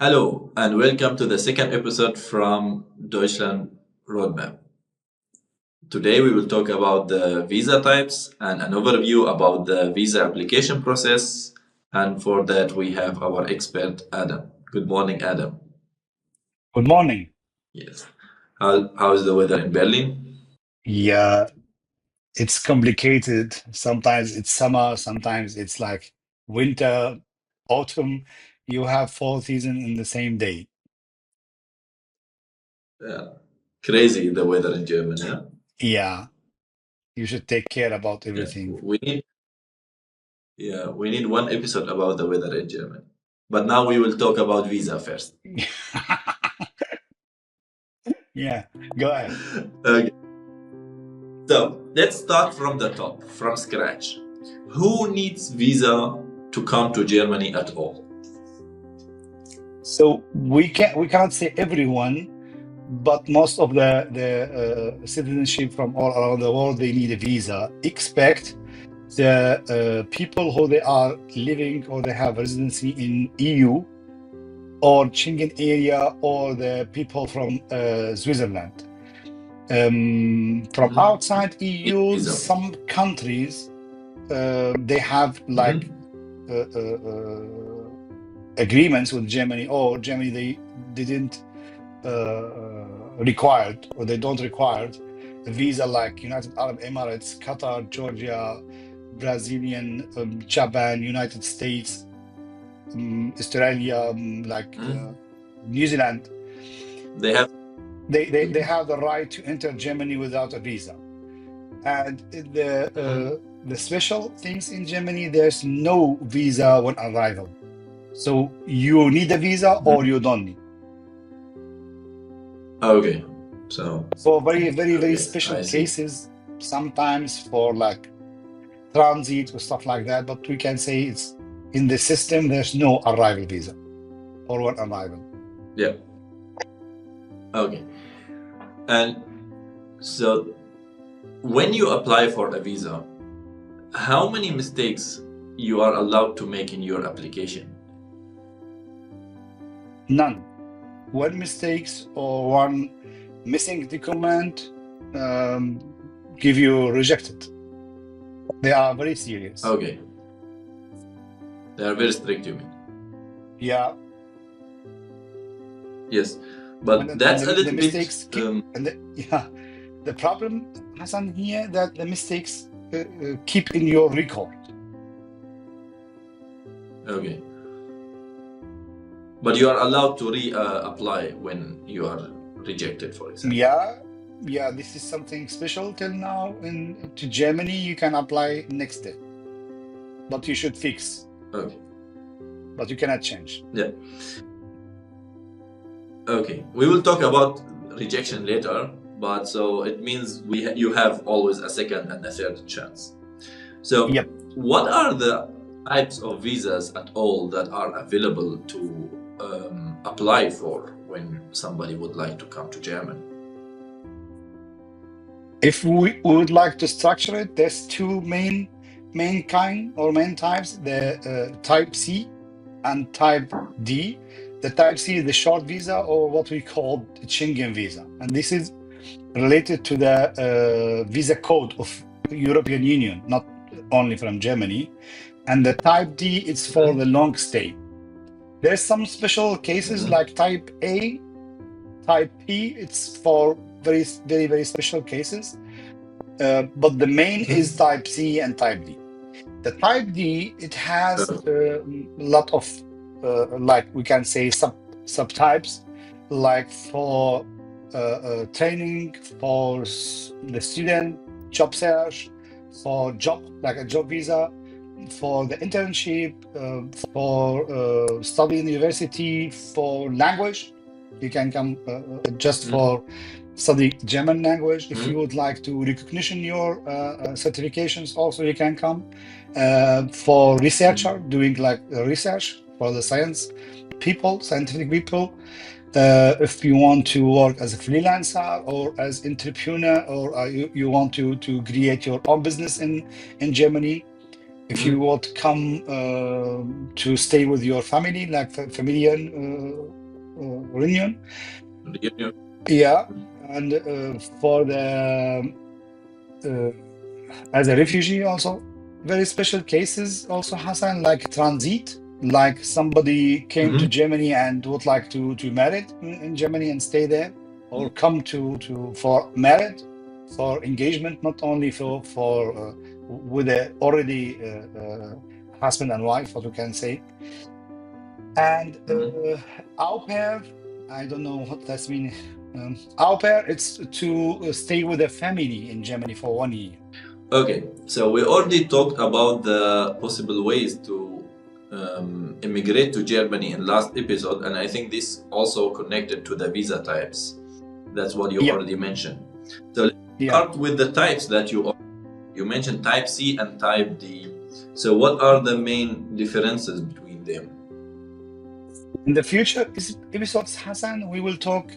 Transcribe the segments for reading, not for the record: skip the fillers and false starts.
Hello, and welcome to the second episode from Deutschland Roadmap. Today we will talk about the visa types and an overview about the visa application process. And for that, we have our expert, Adam. Good morning, Adam. Good morning. Yes. How is the weather in Berlin? Yeah, it's complicated. Sometimes it's summer, sometimes it's like winter, autumn. You have four seasons in the same day. Yeah. Crazy the weather in Germany. Yeah? Yeah, you should take care about Yeah. everything. We need one episode about the weather in Germany. But now we will talk about visa first. Yeah, go ahead. Okay. So let's start from the top, from scratch. Who needs visa to come to Germany at all? So we cannot say everyone, but most of the citizenship from all around the world, they need a visa. Expect the people who they are living or they have residency in EU or Schengen area, or the people from Switzerland. From outside EU, Visa. some countries they have like agreements with Germany, or Germany they didn't required, or they don't require a visa, like United Arab Emirates, Qatar, Georgia, Brazilian, Japan, United States, Australia, New Zealand. They have They have the right to enter Germany without a visa. And the special things in Germany, there's no visa when arrival. So you need a visa or you don't need. okay. So For very, very, very okay, special I see. cases, sometimes for like transit or stuff like that, but we can say it's in the system, there's no arrival visa or one arrival. Yeah. Okay. And so when you apply for a visa, how many mistakes you are allowed to make in your application? None. One mistakes or one missing document give you rejected. They are very serious. Okay. They are very strict, you mean? Yeah. Yes. But that's a little the mistakes bit. The problem, Hassan, here, that the mistakes keep in your record. Okay. But you are allowed to apply when you are rejected, for example. Yeah, this is something special till now. To Germany, you can apply next day, but you should fix. Okay. But you cannot change. Yeah. Okay. We will talk about rejection later, but so it means you have always a second and a third chance. So Yep. What are the types of visas at all that are available to apply for when somebody would like to come to Germany? If we would like to structure it, there's two main kind or main types: the type C and type D. The type C is the short visa, or what we call the Schengen visa, and this is related to the visa code of European Union, not only from Germany. And the type D is for the long stay. There's some special cases like type A, type P. It's for very, very, very special cases. But the main is type C and type D. The type D, it has a lot of, like we can say, subtypes, like for training, for the student, job search, for job, like a job visa, for the internship, for study in university, for language. You can come just for study German language. If you would like to recognition your certifications, also you can come. For researcher, doing like research for the scientific people. If you want to work as a freelancer or as entrepreneur, or you want to create your own business in Germany. If you would come to stay with your family, like familiar reunion. Yeah, and for the as a refugee also, very special cases also, Hassan, like transit, like somebody came to Germany and would like to marry in Germany and stay there, or come to for marriage, for engagement, not only for with a already husband and wife, what we can say. And au pair, I don't know what that means. Au pair, it's to stay with a family in Germany for 1 year. Okay, so we already talked about the possible ways to immigrate to Germany in last episode, and I think this also connected to the visa types. That's what you already mentioned. So let's start with the types that you mentioned, type C and type D. So what are the main differences between them? In the future episodes, Hassan, we will talk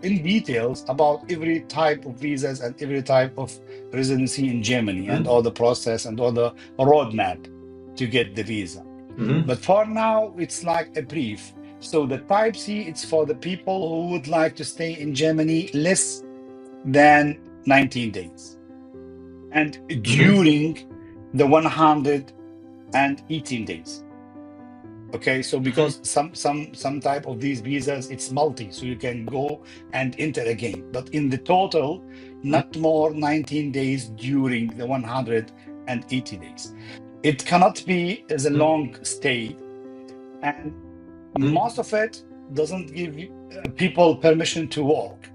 in details about every type of visas and every type of residency in Germany and all the process and all the roadmap to get the visa. But for now, it's like a brief. So the type C, it's for the people who would like to stay in Germany less than 19 days. And during the 118 days. Okay, so because some type of these visas, it's multi, so you can go and enter again. But in the total, not more 19 days during the 180 days. It cannot be as a long stay, and most of it doesn't give people permission to work.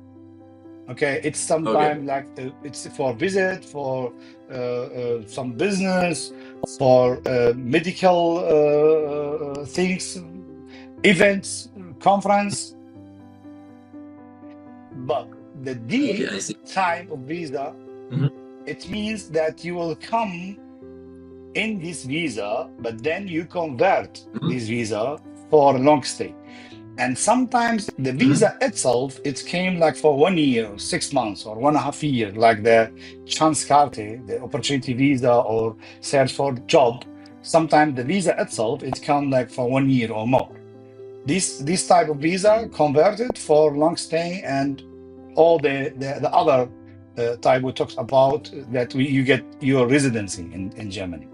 Okay, it's sometimes like it's for visit, for some business, for medical things, events, conference. But the D type of visa, it means that you will come in this visa, but then you convert this visa for a long stay. And sometimes the visa itself, it came like for 1 year, 6 months, or 1.5 years, like the Chanskarte, the opportunity visa or search for job. Sometimes the visa itself, it come like for 1 year or more. This type of visa converted for long stay and all the other type we talked about that you get your residency in Germany.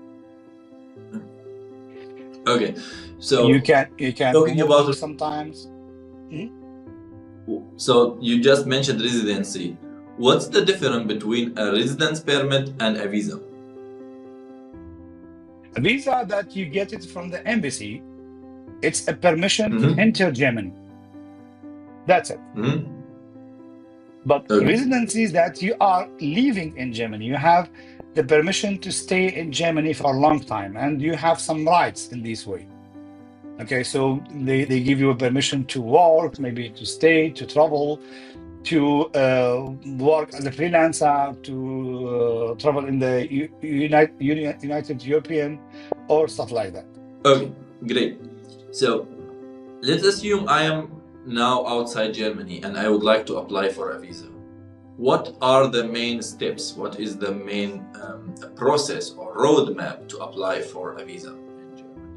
Okay, so you can talking about sometimes. So you just mentioned residency. What's the difference between a residence permit and a visa? A visa that you get it from the embassy, it's a permission to enter Germany. That's it. But residencies that you are living in Germany, you have the permission to stay in Germany for a long time, and you have some rights in this way. Okay, so they give you a permission to work, maybe to stay, to travel, to work as a freelancer, to travel in the United European or stuff like that. Okay, great. So let's assume I am now outside Germany and I would like to apply for a visa. What are the main steps? What is the main process or roadmap to apply for a visa in Germany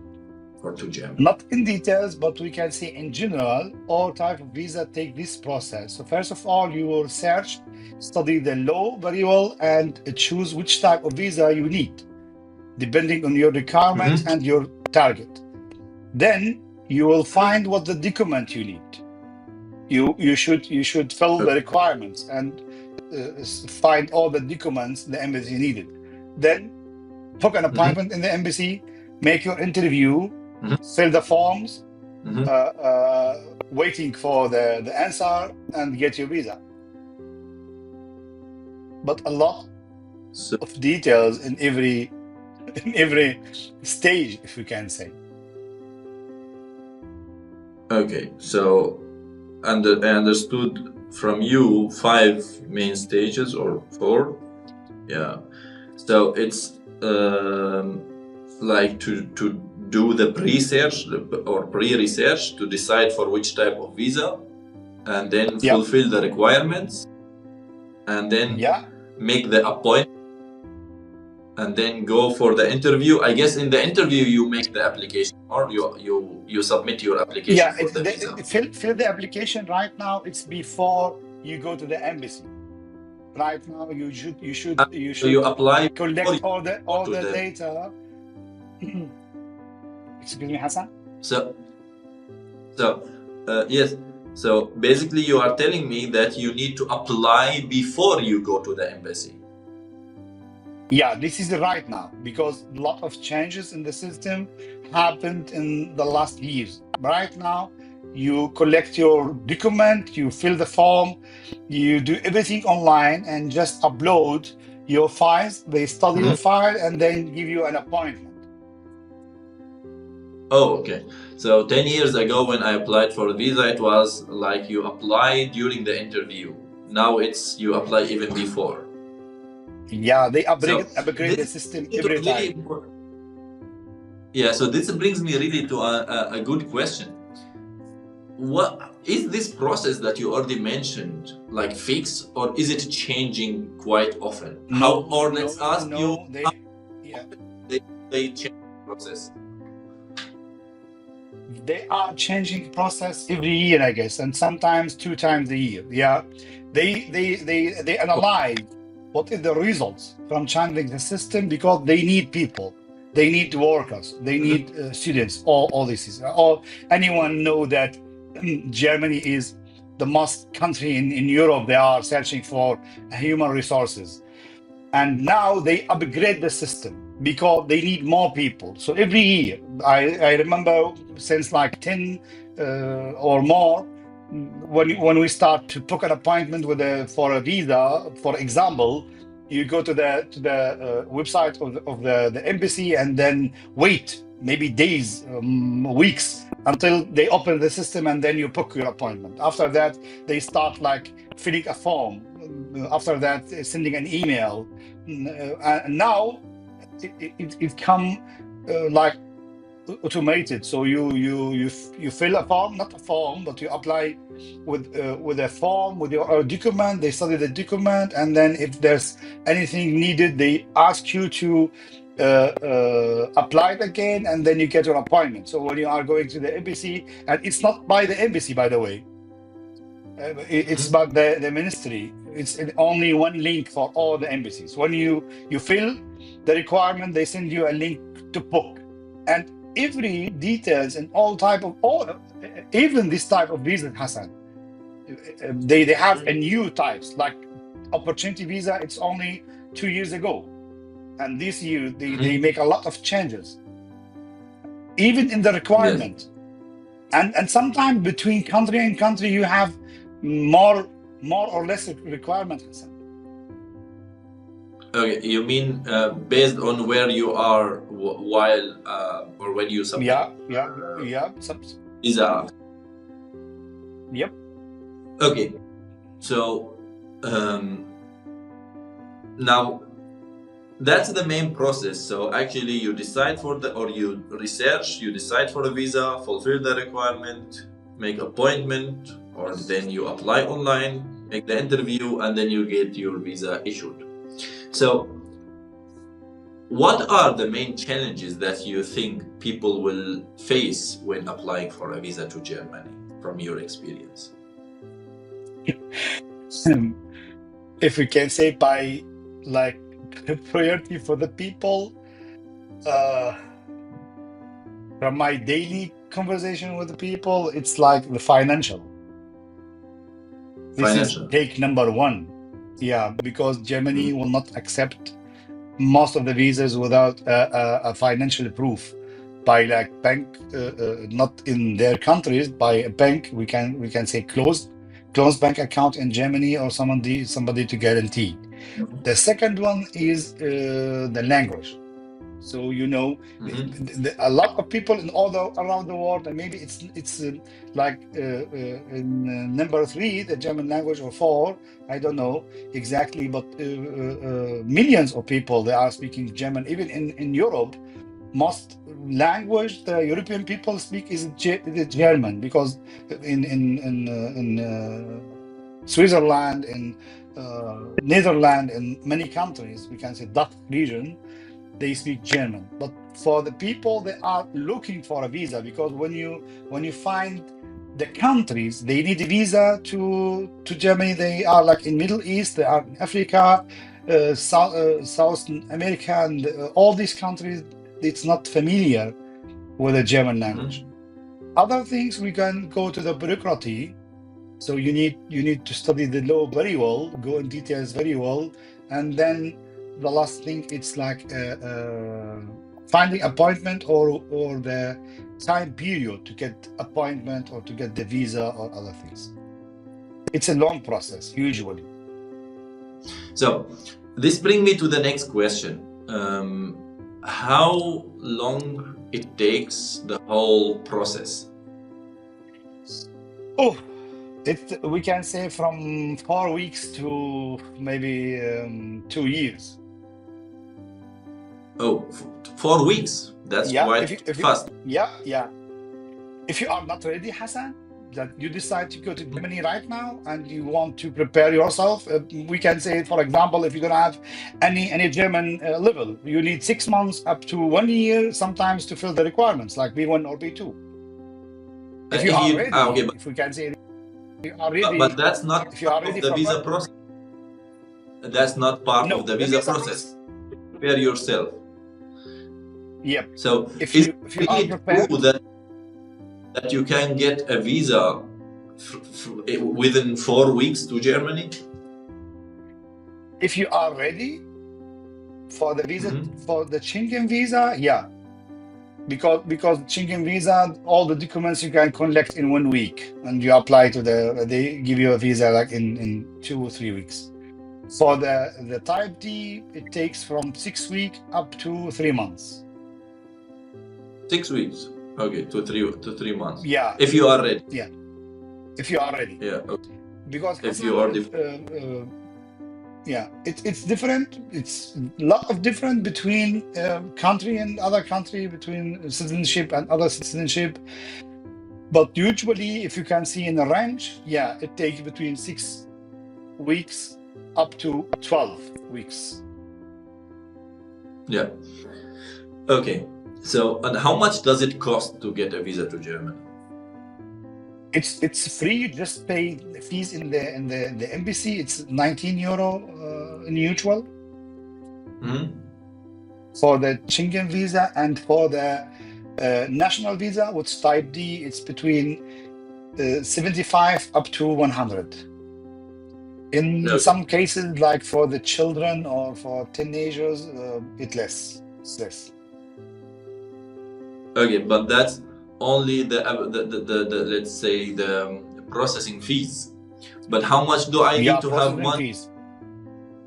or to Germany? Not in details, but we can say in general, all type of visa take this process. So first of all, you will search, study the law very well, and choose which type of visa you need, depending on your requirements and your target. Then you will find what the document you need. You should fill the requirements and find all the documents the embassy needed. Then book an appointment in the embassy, make your interview, fill the forms, waiting for the answer, and get your visa. But a lot of details in every stage, if we can say. Okay, so I understood from you 5 main stages or 4. Yeah. So it's like to do the pre-search or pre-research to decide for which type of visa, and then fulfill the requirements, and then make the appointment and then go for the interview. I guess in the interview you make the application, or you submit your application Yeah, for the visa. fill the application right now. It's before you go to the embassy. Right now, you So you should apply before collect you go all to the the. data. Excuse me, Hassan. So yes. So basically, you are telling me that you need to apply before you go to the embassy. Yeah, this is right now because a lot of changes in the system happened in the last years. Right now, you collect your document, you fill the form, you do everything online and just upload your files. They study your Mhm. file and then give you an appointment. Oh, okay. So 10 years ago, when I applied for a visa, it was like you apply during the interview. Now it's you apply even before. Yeah, they So upgrade the this system is every really time. important. Yeah. So this brings me really to a good question. What is this process that you already mentioned like fixed, or is it changing quite often? How, or let's ask you, No, how yeah. they change the process? They are changing process every year, I guess, and sometimes two times a year. Yeah, they analyze what is the results from changing the system because they need people, they need workers, they Mhm. need students. All this is. Or anyone know that Germany is the most country in Europe. They are searching for human resources, and now they upgrade the system because they need more people. So every year, I remember since like 10 or more, when we start to book an appointment with for a visa, for example, you go to the website of the embassy and then wait maybe days, weeks until they open the system and then you book your appointment. After that, they start like filling a form. After that, sending an email. And now it come like automated. So you fill a form, not a form, but you apply with a form with your document. They study the document, and then if there's anything needed, they ask you to apply it again, and then you get an appointment. So when you are going to the embassy, and it's not by the embassy, by the way, it's Mhm. about the ministry. It's only one link for all the embassies. When you fill the requirement, they send you a link to book, and every details and all type of all, even this type of visa, Hassan, they have a new types like opportunity visa. It's only 2 years ago, and this year they Mhm. make a lot of changes, even in the Yes. requirement. And sometimes between country and country you have more or less requirement, Hassan. Okay, you mean based on where you are while or when you submit Yeah, visa? yep. Okay, so um, now that's the main process. So actually, you decide for the, or you research, you decide for a visa, fulfill the requirement, make appointment, or then you apply online, make the interview, and then you get your visa issued. So what are the main challenges that you think people will face when applying for a visa to Germany, from your experience? If we can say by like priority for the people, uh from my daily conversation with the people, it's like the financial. This is Financial. take number one. Yeah, because Mhm. Germany will not accept most of the visas without a financial proof by like bank, not in their countries, by a bank. We can say closed bank account in Germany, or somebody to guarantee. The second one is the language. So Mhm. a lot of people in around the world, and maybe it's like in number three, the German language, or four, I don't know exactly, but millions of people they are speaking German. Even in Europe, most language the European people speak is the German, because in Switzerland, in Netherlands, in many countries, we can say Dutch region, they speak German. But for the people that are looking for a visa, because when you find the countries they need a visa to Germany, they are like in Middle East, they are in Africa, South America, and all these countries. It's not familiar with the German language. Other things we can go to the bureaucracy. So you need to study the law very well, go in details very well, and then the last thing it's like finding appointment or the time period to get appointment or to get the visa or other things. It's a long process usually. So this brings me to the next question. How long it takes the whole process? Oh, we can say from 4 weeks to maybe 2 years. Oh, 4 weeks. That's Yeah, quite fast. yeah. If you are not ready, Hassan, that you decide to go to Germany right now and you want to prepare yourself, we can say, for example, if you don't have any German level, you need 6 months up to 1 year sometimes to fill the requirements, like B1 or B2. If you are ready, okay, if we can say you are ready, but that's not if you are part ready of the for visa what? process. That's not part of No, the the visa visa process. process. Prepare yourself. Yep. So If is you it are really prepared, true that you can get a visa within 4 weeks to Germany? if you are ready for the visa, for the Schengen visa, yeah. Because Schengen visa, all the documents you can collect in 1 week, and you apply to they give you a visa like in 2 or 3 weeks. For the type D, it takes from 6 weeks up to 3 months. 6 weeks. Okay, to 3 months. Yeah. If you are ready. Yeah. If you are ready. Yeah. Okay. Because If you are yeah, it's different. It's a lot of different between country and other country, between citizenship and other citizenship. But usually, if you can see in the range, yeah, it takes between 6 weeks up to 12 weeks. Yeah. Okay. So, and how much does it cost to get a visa to Germany? It's free. You just pay the fees in the embassy. It's 19 euro in usual for the Schengen visa, and for the national visa, which type D, it's between 75 up to 100. In some cases, like for the children or for teenagers, it's less. Okay, but that's only the let's say the processing fees. But how much do I need to have money? Fees.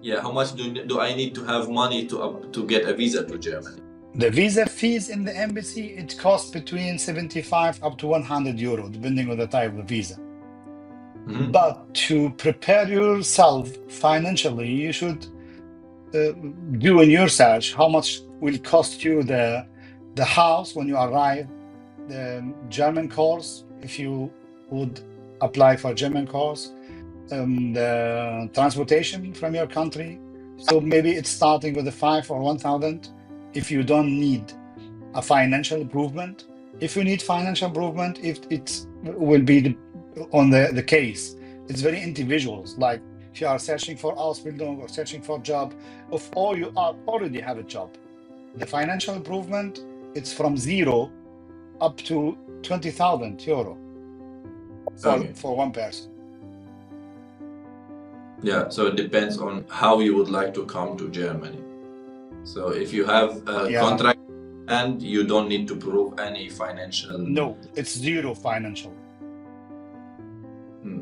Yeah, how much do I need to have money to get a visa to Germany? The visa fees in the embassy, it costs between 75 up to 100 euro, depending on the type of visa. But to prepare yourself financially, you should do in your search how much will cost you the house when you arrive, the German course, if you would apply for German course, the transportation from your country. So maybe it's starting with a 5 or 1,000 if you don't need a financial improvement. If you need financial improvement, if it will be on the case. It's very individual. Like if you are searching for Ausbildung or searching for a job, or you already have a job, the financial improvement, it's from 0 up to 20,000 euro for one person. Yeah, so it depends on how you would like to come to Germany. So if you have a contract and you don't need to prove any financial... No, it's 0 financial.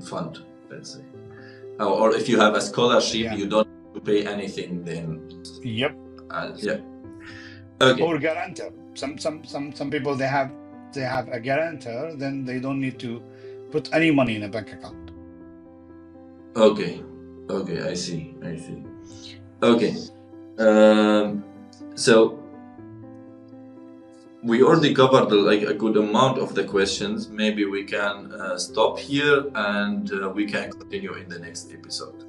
Fund, let's say. Or if you have a scholarship, you don't need to pay anything then. Yep. Yeah. Okay. Or guarantor. Some people, they have a guarantor, then they don't need to put any money in a bank account. Okay, I see. Okay, so we already covered a good amount of the questions. Maybe we can stop here and we can continue in the next episode.